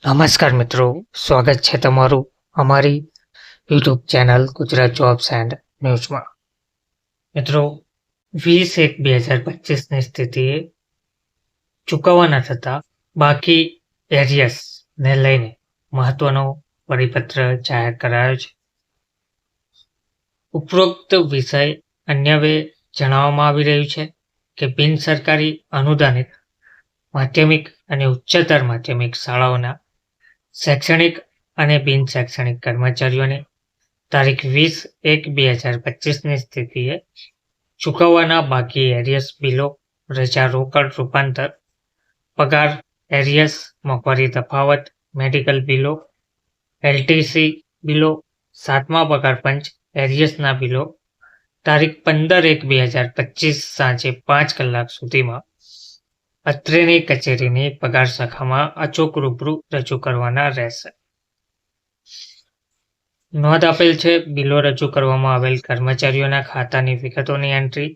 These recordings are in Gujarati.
નમસ્કાર મિત્રો, સ્વાગત છે તમારું અમારી YouTube channel Gujarat jobs and ન્યૂઝમાં. મિત્રો, 20/1/2025ની સ્થિતિએ ચૂકવવાના થતા બાકી એરિયર્સને લઈને મહત્વનો પરિપત્ર જાહેર કરાયો છે. ઉપરોક્ત વિષય અન્યવે જણાવવામાં આવી રહ્યું છે કે બિન સરકારી અનુદાનિત માધ્યમિક અને ઉચ્ચતર માધ્યમિક શાળાઓના શૈક્ષણિક અને બિન શૈક્ષણિક કર્મચારીઓને તારીખ 20/1/2025ની સ્થિતિએ ચૂકવવાના બાકી એરિયર્સ બિલો, રજા રોકડ રૂપાંતર, પગાર એરિયર્સ, મોંઘવારી તફાવત, મેડિકલ બિલો, એલટીસી બિલો, 7મા પગાર પંચ એરિયર્સના બિલો તારીખ 15/1/2025 સાંજે 5 કલાક સુધીમાં અત્રેની કચેરીની પગાર શાખામાં અચૂક રૂબરૂ રજૂ કરવાના રહેશે. નોંધ આપેલ છે, બિલો રજૂ કરવામાં આવેલ કર્મચારીઓના ખાતાની વિગતોની એન્ટ્રી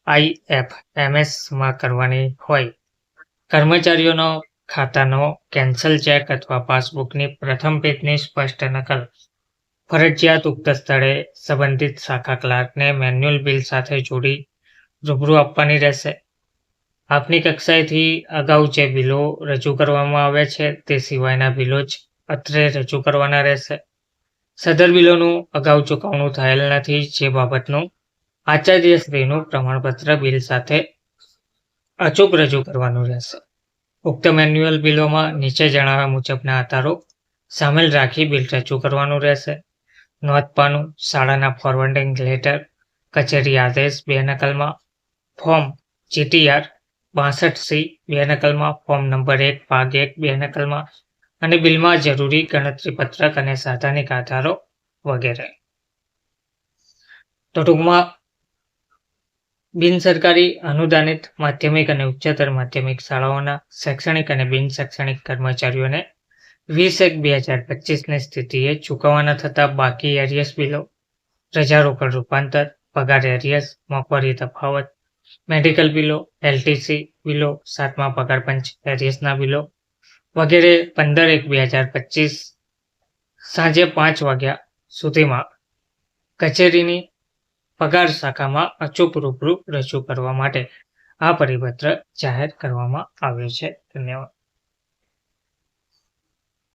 IFMSમાં કરવાની હોય. કર્મચારીઓનો ખાતાનો કેન્સલ ચેક અથવા પાસબુકની પ્રથમ પેજની સ્પષ્ટ નકલ ફરજિયાત ઉક્ત સ્થળે સંબંધિત શાખા ક્લાર્કને મેન્યુઅલ બિલ સાથે જોડી રૂબરૂ આપવાની રહેશે. આપની કક્ષાએથી અગાઉ જે બિલો રજૂ કરવામાં આવ્યા છે તે સિવાયના બિલો જ અત્રે રજૂ કરવાના રહેશે. સદર બિલોનું અગાઉ ચૂકવણું થયેલ નથી, જે બાબતનું આચાર્યશ્રીનું પ્રમાણપત્ર બિલ સાથે અચૂક રજૂ કરવાનું રહેશે. ઉક્ત મેન્યુઅલ બિલોમાં નીચે જણાવ્યા મુજબના આધારો સામેલ રાખી બિલ રજૂ કરવાનું રહેશે. નોંધપાનું: શાળાના ફોરવર્ડિંગ લેટર, કચેરી આદેશ 2 નકલમાં, ફોર્મ GTR 62C 2 નકલમાં, ફોર્મ નંબર 1 ભાગ 1 2 નકલમાં અને બિલમાં જરૂરી ગણતરી પત્રક અને સાધનિક આધારો વગેરે. તો ટૂંકમાં બિન સરકારી અનુદાનિત માધ્યમિક અને ઉચ્ચતર માધ્યમિક શાળાઓના શૈક્ષણિક અને બિન શૈક્ષણિક કર્મચારીઓને 20/1/2025ની સ્થિતિએ ચૂકવવાના થતા બાકી એરિયર્સ બિલો, રજા રોકડ રૂપાંતર, પગાર એરિયર્સ, મોંઘવારી તફાવત, મેડિકલ બિલો, એલટીસી બિલો, 7મા પગાર પંચ એરિયર્સના બિલો વગેરે 15/1/2025 સાંજે 5 વાગ્યા સુધીમાં કચેરીની પગાર શાખામાં અચૂક રૂબરૂ રજૂ કરવા માટે આ પરિપત્ર જાહેર કરવામાં આવ્યો છે. ધન્યવાદ.